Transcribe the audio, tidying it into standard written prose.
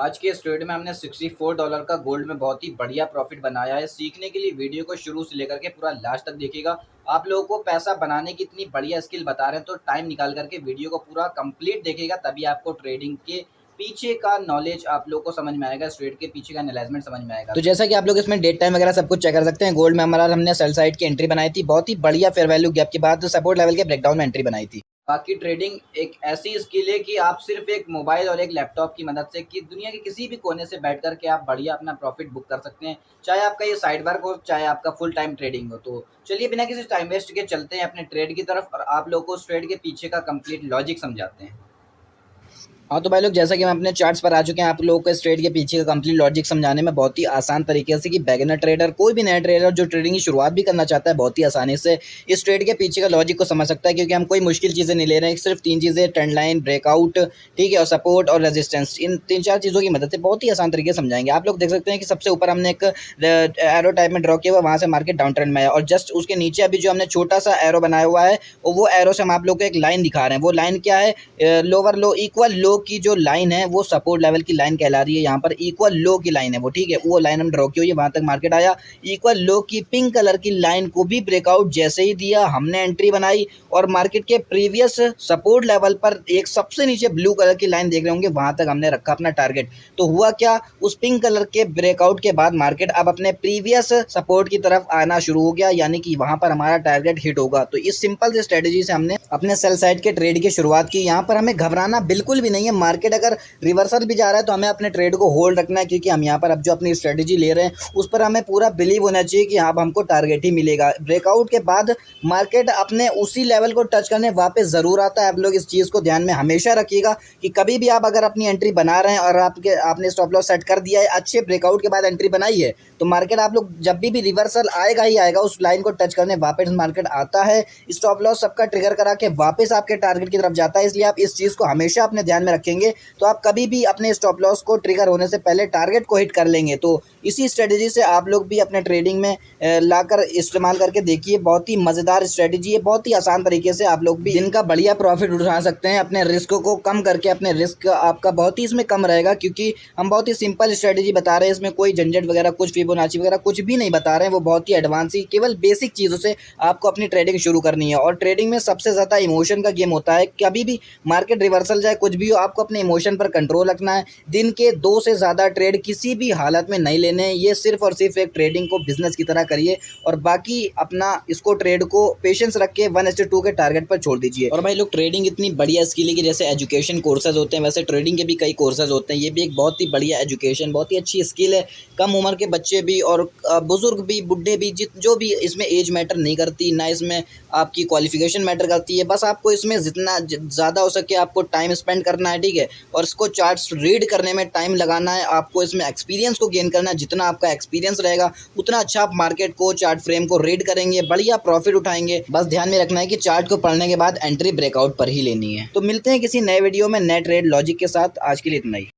आज के इस ट्रेड में हमने $64 का गोल्ड में बहुत ही बढ़िया प्रॉफिट बनाया है। सीखने के लिए वीडियो को शुरू से लेकर के पूरा लास्ट तक देखिएगा। आप लोगों को पैसा बनाने की इतनी बढ़िया स्किल बता रहे हैं, तो टाइम निकाल करके वीडियो को पूरा कंप्लीट देखिएगा, तभी आपको ट्रेडिंग के पीछे का नॉलेज आप लोग को समझ में आएगा, इस ट्रेड के पीछे का एनालाइजमेंट समझ में आएगा। तो जैसा कि आप लोग इसमें डेट टाइम वगैरह सब कुछ चेक कर सकते हैं। गोल्ड में हमारा हमने सेल साइड की एंट्री बनाई थी, बहुत ही बढ़िया फेयर वैल्यू गैप के बाद सपोर्ट लेवल के ब्रेकडाउन में एंट्री बनाई थी। बाकी ट्रेडिंग एक ऐसी स्किल है कि आप सिर्फ एक मोबाइल और एक लैपटॉप की मदद से कि दुनिया के किसी भी कोने से बैठ करके आप बढ़िया अपना प्रॉफिट बुक कर सकते हैं, चाहे आपका ये साइड वर्क हो, चाहे आपका फुल टाइम ट्रेडिंग हो। तो चलिए बिना किसी टाइम वेस्ट के चलते हैं अपने ट्रेड की तरफ और आप लोगों को उस ट्रेड के पीछे का कंप्लीट लॉजिक समझाते हैं। हाँ तो भाई लोग, जैसा कि हम अपने चार्ट्स पर आ चुके हैं, आप लोगों को इस ट्रेड के पीछे का कंप्लीट लॉजिक समझाने में बहुत ही आसान तरीके से कि बिगिनर ट्रेडर, कोई भी नया ट्रेडर जो ट्रेडिंग की शुरुआत भी करना चाहता है, बहुत ही आसानी से इस ट्रेड के पीछे का लॉजिक को समझ सकता है, क्योंकि हम कोई मुश्किल चीज़ें नहीं ले रहे हैं। सिर्फ 3 चीज़ें, ट्रेंड लाइन, ब्रेकआउट, ठीक है, और सपोर्ट और रेजिस्टेंस, इन 3-4 चीज़ों की मदद से बहुत ही आसान तरीके से समझाएंगे। आप लोग देख सकते हैं कि सबसे ऊपर हमने एक एरो टाइप में ड्रॉ किया हुआ, वहाँ से मार्केट डाउन ट्रेंड में है, और जस्ट उसके नीचे अभी जो हमने छोटा सा एरो बनाया हुआ है, वो एरो से हम आप लोग को एक लाइन दिखा रहे हैं। वो लाइन क्या है? लोअर लो, इक्वल लो की जो लाइन है वो सपोर्ट लेवल की लाइन कहला रही है। यहाँ पर इक्वल लो की लाइन है वो, ठीक है, वो लाइन हम ड्रॉ की हुई है, वहां तक मार्केट आया। इक्वल लो की पिंक कलर की लाइन को भी ब्रेकआउट जैसे ही दिया, हमने एंट्री बनाई और मार्केट के प्रीवियस सपोर्ट लेवल पर एक सबसे नीचे ब्लू कलर की लाइन देख रहे होंगे, वहां तक हमने रखा अपना टारगेट। तो हुआ क्या, उस पिंक कलर के ब्रेकआउट के बाद मार्केट अब अपने प्रीवियस सपोर्ट की तरफ आना शुरू हो गया, यानी कि वहां पर हमारा टारगेट हिट होगा। तो इस सिंपल से स्ट्रेटेजी से हमने अपने सेल साइड के ट्रेड की शुरुआत की। यहाँ पर हमें घबराना बिल्कुल भी नहीं है। मार्केट अगर रिवर्सल भी जा रहा है तो हमें अपने ट्रेड को होल्ड रखना है, क्योंकि हम यहाँ पर अब जो अपनी स्ट्रेटेजी ले रहे हैं उस पर हमें पूरा बिलीव होना चाहिए कि अब हमको टारगेट ही मिलेगा। ब्रेकआउट के बाद मार्केट अपने उसी लेवल को टच करने वापस ज़रूर आता है। आप लोग इस चीज़ को ध्यान में हमेशा रखिएगा कि कभी भी आप अगर अपनी एंट्री बना रहे हैं और आपने स्टॉप लॉस सेट कर दिया है, अच्छे ब्रेकआउट के बाद एंट्री बनाई है, तो मार्केट आप लोग जब भी रिवर्सल आएगा ही आएगा, उस लाइन को टच करने वापस मार्केट आता है, स्टॉप लॉस सबका ट्रिगर करा के वापस आपके टारगेट की तरफ जाता है। इसलिए आप इस चीज़ को हमेशा अपने ध्यान में रखेंगे, तो आप कभी भी अपने स्टॉप लॉस को ट्रिगर होने से पहले टारगेट को हिट कर लेंगे। तो इसी स्ट्रेटेजी से आप लोग भी अपने ट्रेडिंग में लाकर इस्तेमाल करके देखिए। बहुत ही मज़ेदार स्ट्रेटेजी है, बहुत ही आसान तरीके से आप लोग भी दिन का बढ़िया प्रॉफिट उठा सकते हैं, अपने रिस्क को कम करके। अपने रिस्क आपका बहुत ही इसमें कम रहेगा, क्योंकि हम बहुत ही सिंपल स्ट्रेटेजी बता रहे हैं। इसमें कोई झंझट वगैरह, कुछ फिबोनाची वगैरह कुछ भी नहीं बता रहे हैं। वो बहुत ही एडवांस ही, केवल बेसिक चीज़ों से आपको अपनी ट्रेडिंग शुरू करनी है। और ट्रेडिंग में सबसे ज़्यादा इमोशन का गेम होता है। कभी भी मार्केट रिवर्सल जाए, कुछ भी हो, आपको अपने इमोशन पर कंट्रोल रखना है। दिन के 2 से ज़्यादा ट्रेड किसी भी हालत में नहीं लेने हैं। ये सिर्फ और सिर्फ एक ट्रेडिंग को बिजनेस की तरह करिए, और बाकी अपना इसको ट्रेड को पेशेंस रख के 1:2 के टारगेट पर छोड़ दीजिए। और भाई लोग, ट्रेडिंग इतनी बढ़िया स्किल है कि जैसे एजुकेशन कोर्सेज होते हैं, वैसे ट्रेडिंग के भी कई कोर्सेज होते हैं। ये भी एक बहुत ही बढ़िया एजुकेशन, बहुत ही अच्छी स्किल है। कम उम्र के बच्चे भी और बुजुर्ग भी, बुढ़े भी, जो भी, इसमें एज मैटर नहीं करती, ना इसमें आपकी क्वालिफिकेशन मैटर करती है। बस आपको इसमें जितना ज़्यादा हो सके आपको टाइम स्पेंड करना है, ठीक है, और इसको चार्ट्स रीड करने में टाइम लगाना है। आपको इसमें एक्सपीरियंस को गेन करना है। जितना आपका एक्सपीरियंस रहेगा उतना अच्छा आप मार्केट को, चार्ट फ्रेम को रीड करेंगे, बढ़िया प्रॉफिट उठाएंगे। बस ध्यान में रखना है कि चार्ट को पढ़ने के बाद एंट्री ब्रेकआउट पर ही लेनी है। तो मिलते हैं किसी नए वीडियो में नए ट्रेड लॉजिक के साथ। आज के लिए इतना ही।